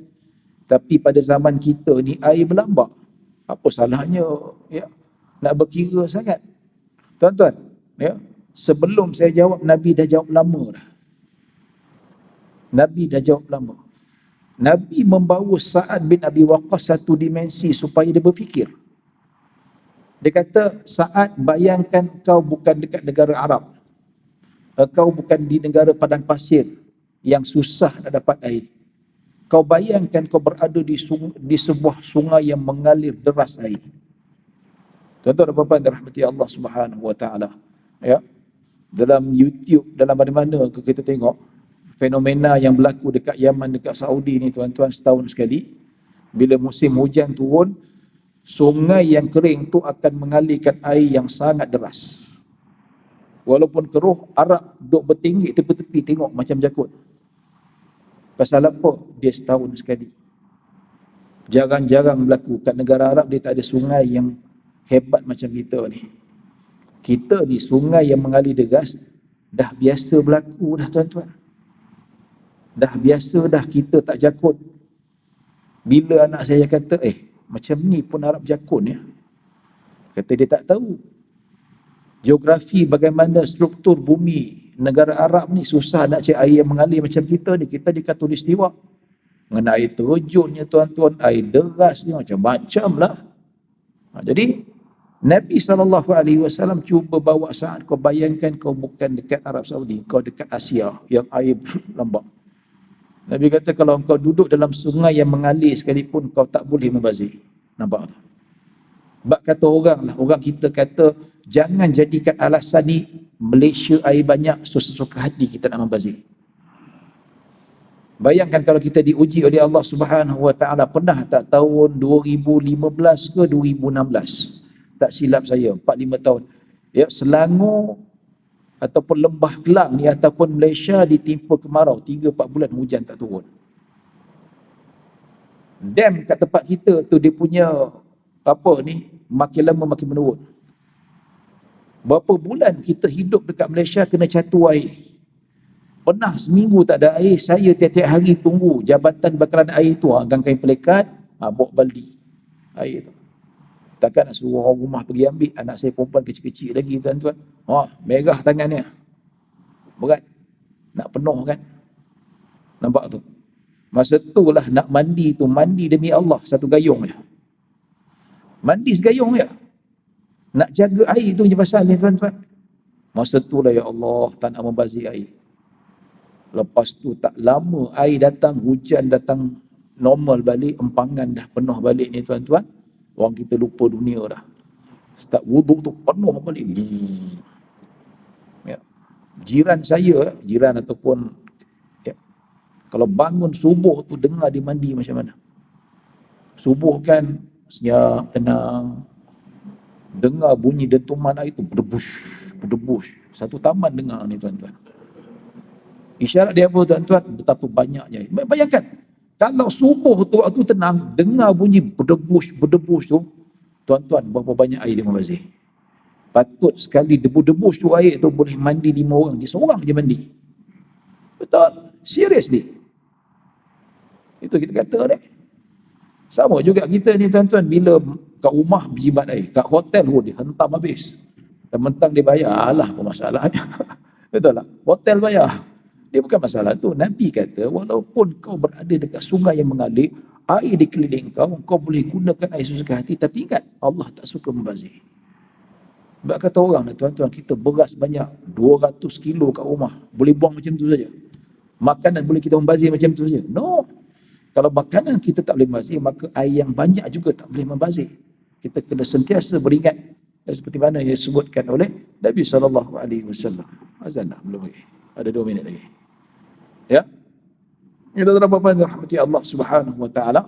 Tapi pada zaman kita ni air berlambak. Apa salahnya ya nak berkira sangat? Tuan-tuan, ya, sebelum saya jawab, Nabi dah jawab lama dah. Nabi dah jawab lama. Nabi membawa Sa'ad bin Abi Waqqas satu dimensi supaya dia berfikir. Dia kata, Sa'ad, bayangkan kau bukan dekat negara Arab. Kau bukan di negara padang pasir yang susah nak dapat air. Kau bayangkan kau berada di sebuah sungai yang mengalir deras air. Tuan-tuan dan puan-puan dirahmati Allah Subhanahu wa taala. Ya. Dalam YouTube, dalam mana-mana kita tengok fenomena yang berlaku dekat Yaman, dekat Saudi ni tuan-tuan, setahun sekali. Bila musim hujan turun, sungai yang kering tu akan mengalirkan air yang sangat deras. Walaupun keruh, Arab duk bertinggi tepi-tepi tengok macam jakut. Pasal apa? Dia setahun sekali. Jarang-jarang berlaku. Kat negara Arab dia tak ada sungai yang hebat macam kita ni. Kita ni sungai yang mengalir deras dah biasa berlaku dah tuan-tuan. Dah biasa dah, kita tak jakut. Bila anak saya kata, macam ni pun Arab jakun ya. Kata dia tak tahu. Geografi bagaimana struktur bumi negara Arab ni, susah nak cari air yang mengalir macam kita ni. Kita di khatulistiwa. Mengenai air terjunnya tuan-tuan, air derasnya, macam-macam lah. Jadi, Nabi SAW cuba bawa Sa'ad, kau bayangkan kau bukan dekat Arab Saudi, kau dekat Asia yang air lambak. Nabi kata kalau kau duduk dalam sungai yang mengalir sekalipun, kau tak boleh membazir. Nampak tak? Bak kata orang lah, orang kita kata, jangan jadikan alasan ni Malaysia air banyak, sesuka hati kita nak membazir. Bayangkan kalau kita diuji oleh Allah Subhanahu wa taala, pernah tak tahun 2015 ke 2016? Tak silap saya, 4-5 tahun. Ya, Selangor ataupun Lembah Kelang ni ataupun Malaysia ditimpa kemarau, 3-4 bulan hujan tak turun. Dam kat tempat kita tu dia punya makin lama makin menurun. Berapa bulan kita hidup dekat Malaysia kena catu air. Pernah seminggu tak ada air, saya tiap-tiap hari tunggu Jabatan Bakalan Air tu, gang kain pelekat, bawa baldi air tu. Takkan nak suruh orang rumah pergi ambil, anak saya perempuan kecil-kecil lagi tuan-tuan. Merah tangannya. Berat. Nak penuh kan. Nampak tu. Masa tu lah nak mandi tu, mandi demi Allah, satu gayung je. Mandi segayung je. Nak jaga air tu je pasal ni tuan-tuan. Masa tu lah ya Allah, tak nak membazir air. Lepas tu tak lama air datang, hujan datang normal balik, empangan dah penuh balik ni tuan-tuan. Orang kita lupa dunia dah. Start wuduk tu penuh balik. Ya. Jiran saya, jiran ataupun ya, kalau bangun subuh tu dengar dia mandi macam mana. Subuh kan senyap, tenang, dengar bunyi dentuman air tu berdebush. Satu taman dengar ni tuan-tuan. Isyarat dia apa tuan-tuan? Betapa banyaknya. Bayangkan, kalau subuh tu waktu tenang, dengar bunyi berdebush tu, tuan-tuan berapa banyak air dia membazir. Patut sekali debu-debush tu air tu boleh mandi 5 orang. Dia seorang je mandi. Betul? Seriously. Itu kita kata deh. Sama juga kita ni tuan-tuan, bila kat rumah berjibat air, kat hotel pun dia hentam habis. Mentang dia bayar, alah apa masalahnya. Betul tak? Hotel bayar. Dia bukan masalah tu. Nabi kata, walaupun kau berada dekat sungai yang mengalir, air di keliling kau, kau boleh gunakan air sesuka hati. Tapi ingat, Allah tak suka membazir. Sebab kata orang, tuan-tuan, kita beras banyak, 200 kilo kat rumah. Boleh buang macam tu saja. Makanan boleh kita membazir macam tu saja. No. Kalau makanan kita tak boleh membazir, maka air yang banyak juga tak boleh membazir. Kita kena sentiasa beringat. Seperti mana yang disebutkan oleh Nabi SAW. Azan dah, belum lagi. Ada 2 minit lagi. Ya. Kita terdapat rahmati Allah Subhanahu wa taala.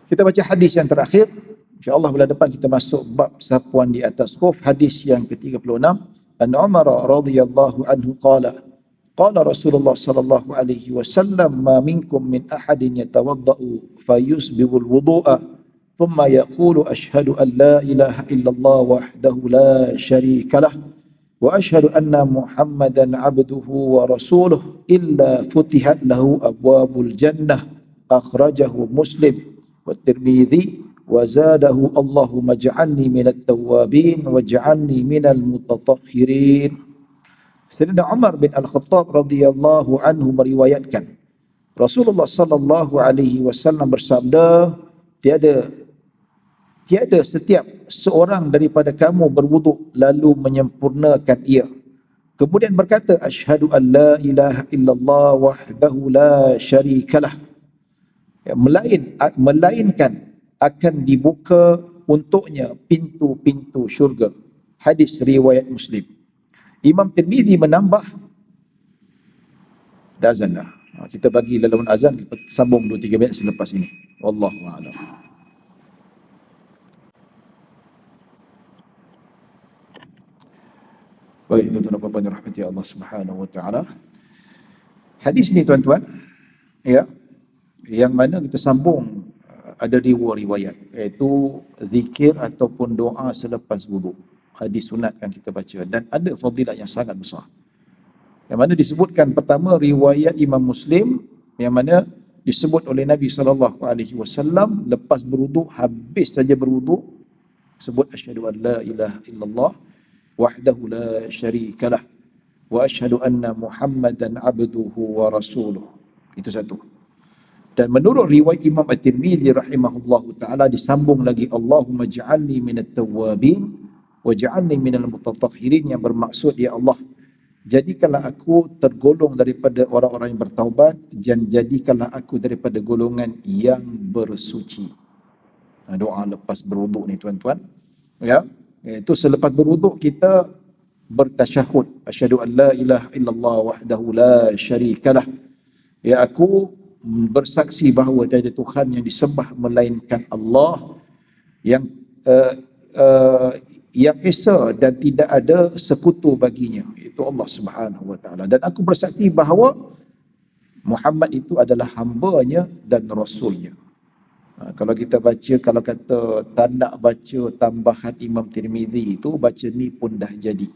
Kita baca hadis yang terakhir. InsyaAllah bulan depan kita masuk bab sapuan di atas khuf. Hadis yang ke-36. An Umar radhiyallahu anhu qala Rasulullah sallallahu alaihi wasallam ma minkum min ahadin yatawaddau fayusbigul wudu'a thumma yaqulu ashhadu an la ilaha illallah wahdahu la syarika lah wa ashhadu anna Muhammadan abduhu wa rasuluh illa futihat lahu abwabul jannah akhrajahu Muslim wa Tirmidzi wa zadahu Allahumma ja'alni minat tawwabin waj'alni minal mutatahhirin. Sayyidina Umar bin Al-Khattab radhiyallahu anhu meriwayatkan Rasulullah sallallahu alaihi wasallam bersabda, tiada setiap seorang daripada kamu berwuduk lalu menyempurnakan ia. Kemudian berkata asyhadu an la ilaha illallah wahdahu la syarikalah. Melainkan akan dibuka untuknya pintu-pintu syurga. Hadis riwayat Muslim. Imam Tirmidzi menambah dah azan dah. Kita bagi laluan azan, kita sambung 2-3 minit selepas ini. Wallahu a'lam. Baik, tuan-tuan dan puan-puan rahmati Allah Subhanahu wa taala. Hadis ini tuan-tuan, ya, yang mana kita sambung ada 2 riwayat, iaitu zikir ataupun doa selepas wuduk. Hadis sunat yang kita baca dan ada fadilat yang sangat besar. Yang mana disebutkan pertama riwayat Imam Muslim yang mana disebut oleh Nabi sallallahu alaihi wasallam lepas berwuduk, habis saja berwuduk, sebut asyhadu an la ilaha illallah wahdahu la syarikalah wa asyhadu anna Muhammadan abduhu wa rasuluh. Itu satu. Dan menurut riwayat Imam At-Tirmidzi rahimahullahu taala disambung lagi Allahumma ja'alni minat tawwabin waj'alni minal mutatahhirin, yang bermaksud ya Allah, jadikanlah aku tergolong daripada orang-orang yang bertaubat dan jadikanlah aku daripada golongan yang bersuci. Doa lepas berwuduk ni tuan-tuan, ya, itu selepas berwuduk kita bertasyahud asyhadu an la ilaha illallah wahdahu la syarikalah, ya aku bersaksi bahawa tiada Tuhan yang disembah melainkan Allah yang yang esa dan tidak ada sekutu baginya, itu Allah Subhanahu wa taala, dan aku bersaksi bahawa Muhammad itu adalah hamba-Nya dan rasulnya. Kalau kita baca, kalau kata tak nak baca tambahan Imam Tirmidzi itu, baca ni pun dah jadi.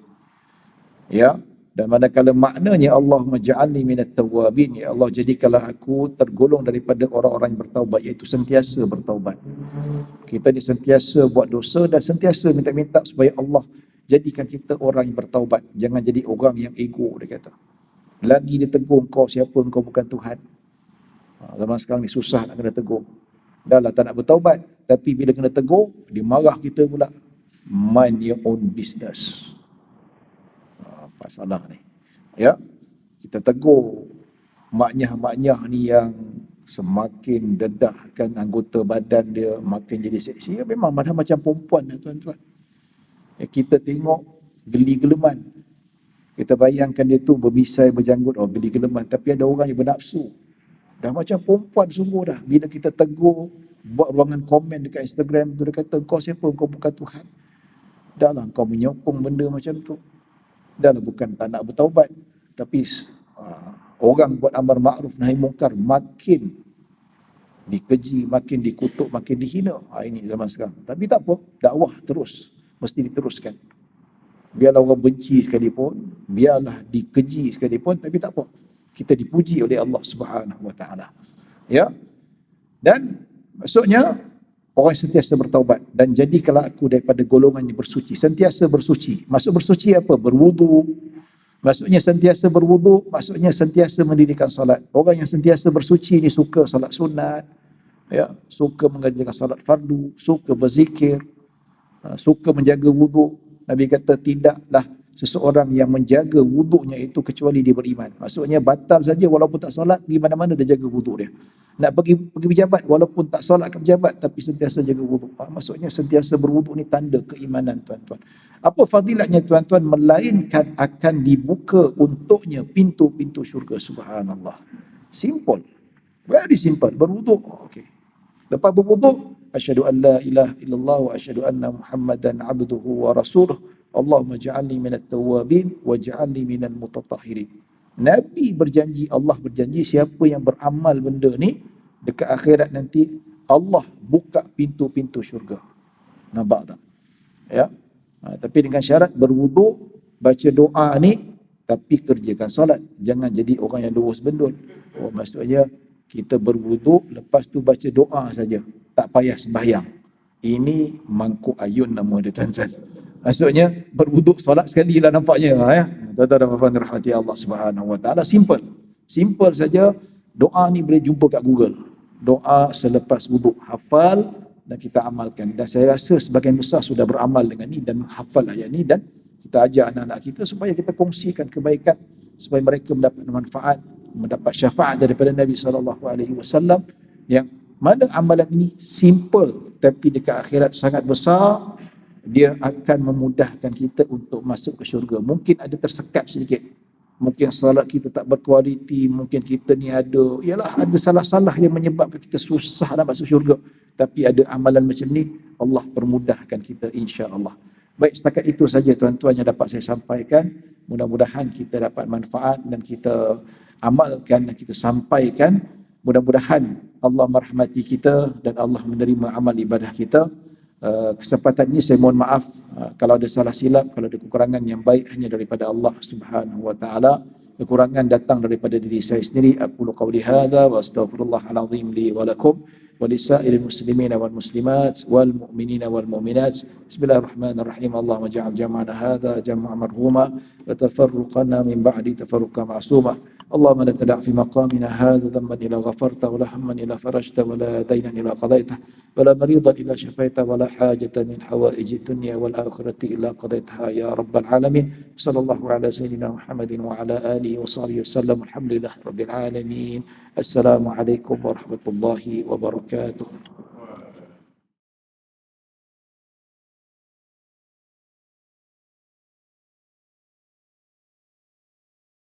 Ya, dan manakala maknanya Allahumma ja'alni minat tawwabin, ya Allah jadikanlah aku tergolong daripada orang-orang yang bertaubat, iaitu sentiasa bertaubat. Kita ni sentiasa buat dosa dan sentiasa minta-minta supaya Allah jadikan kita orang yang bertaubat. Jangan jadi orang yang ego, dia kata. Lagi dia tegur kau siapa, kau bukan Tuhan. Zaman sekarang ni susah nak kena tegur. Dah lah tak nak bertaubat, tapi bila kena tegur, dia marah kita pula. Mind your own business. Apa salah ni? Ya, kita tegur maknyah-maknyah ni yang semakin dedahkan anggota badan dia, makin jadi seksi. Ya, memang macam perempuan lah tuan-tuan. Ya, kita tengok geli-geleman. Kita bayangkan dia tu berbisai, berjanggut, geli geleman. Tapi ada orang yang bernafsu. Dah macam perempuan sungguh dah. Bila kita tegur, buat ruangan komen dekat Instagram tu, dia kata, kau siapa? Kau bukan Tuhan. Dah lah kau menyokong benda macam tu. Dah lah bukan tak nak bertaubat. Tapi orang buat amar ma'ruf nahi mungkar makin dikeji, makin dikutuk, makin dihina. Ini zaman sekarang. Tapi tak apa, dakwah terus. Mesti diteruskan. Biarlah orang benci sekalipun, biarlah dikeji sekalipun, tapi tak apa. Kita dipuji oleh Allah Subhanahu Wa Taala. Ya. Dan maksudnya orang yang sentiasa bertaubat dan jadikanlah aku daripada golongan yang bersuci, sentiasa bersuci. Maksud bersuci apa? Berwudu. Maksudnya sentiasa berwudu, maksudnya sentiasa mendirikan solat. Orang yang sentiasa bersuci ni suka solat sunat, ya, suka mengerjakan solat fardu, suka berzikir, suka menjaga wudu. Nabi kata tidaklah seseorang yang menjaga wuduknya itu kecuali dia beriman. Maksudnya batal saja walaupun tak solat, di mana-mana dia jaga wuduk dia. Nak pergi pejabat walaupun tak solat ke pejabat tapi sentiasa jaga wuduk. Maksudnya sentiasa berwuduk ni tanda keimanan tuan-tuan. Apa fadilatnya tuan-tuan? Melainkan akan dibuka untuknya pintu-pintu syurga. Subhanallah. Simple. Very simple. Berwuduk. Okey. Lepas berwuduk, asyhadu an la ilaha illallah wa asyhadu anna Muhammadan abduhu wa rasuluh. Allahumma ja'alni minat tawwabin wa ja'alni minal mutatahhirin. Nabi berjanji, Allah berjanji siapa yang beramal benda ni dekat akhirat nanti Allah buka pintu-pintu syurga. Nampak tak? Ya. Tapi dengan syarat berwuduk, baca doa ni tapi kerjakan solat. Jangan jadi orang yang lurus bendul. Maksudnya kita berwuduk, lepas tu baca doa saja. Tak payah sembahyang. Ini mangkuk ayun nama dia tuan-tuan. Maksudnya berwuduk solat sekali lah nampaknya. Ya. Tuan-tuan dan puan-puan dirahmati Allah Subhanahu Wa Taala. Simple. Simple saja. Doa ni boleh jumpa kat Google. Doa selepas wuduk. Hafal dan kita amalkan. Dan saya rasa sebagian besar sudah beramal dengan ni dan hafal ayat ni. Dan kita ajar anak-anak kita supaya kita kongsikan kebaikan. Supaya mereka mendapat manfaat, mendapat syafaat daripada Nabi SAW, yang mana amalan ini simple tapi dekat akhirat sangat besar. Dia akan memudahkan kita untuk masuk ke syurga. Mungkin ada tersekat sedikit, mungkin salat kita tak berkualiti, mungkin kita ni ada salah-salah yang menyebabkan kita susah nak masuk syurga. Tapi ada amalan macam ni, Allah permudahkan kita insya-Allah. Baik, setakat itu saja tuan-tuan yang dapat saya sampaikan. Mudah-mudahan kita dapat manfaat dan kita amalkan dan kita sampaikan. Mudah-mudahan Allah merahmati kita dan Allah menerima amal ibadah kita. Kesempatan ini saya mohon maaf kalau ada salah silap, kalau ada kekurangan. Yang baik hanya daripada Allah Subhanahu Wa Taala. Kekurangan datang daripada diri saya sendiri. Aqulu qawli hadza wa astaghfirullahal azim li wa lakum wa lisairil muslimina wal muslimat wal mu'minina wal mu'minat. Bismillahirrahmanirrahim. Allahumma ja'al jam'ana hadza jam'an marhuma wa tafarruqana min ba'di tafarruqan ma'suma. اللهم لا تدع في مقامنا هذا ذنبا إلا غفرته ولا هما إلا فرجته ولا دينا إلا قضيته ولا مريضا إلا شفيته ولا حاجة من حوائج الدنيا والآخرة إلا قضيتها يا رب العالمين. صلى الله على سيدنا محمد وعلى آله وصحبه وسلم. الحمد لله رب العالمين. السلام عليكم ورحمة الله وبركاته.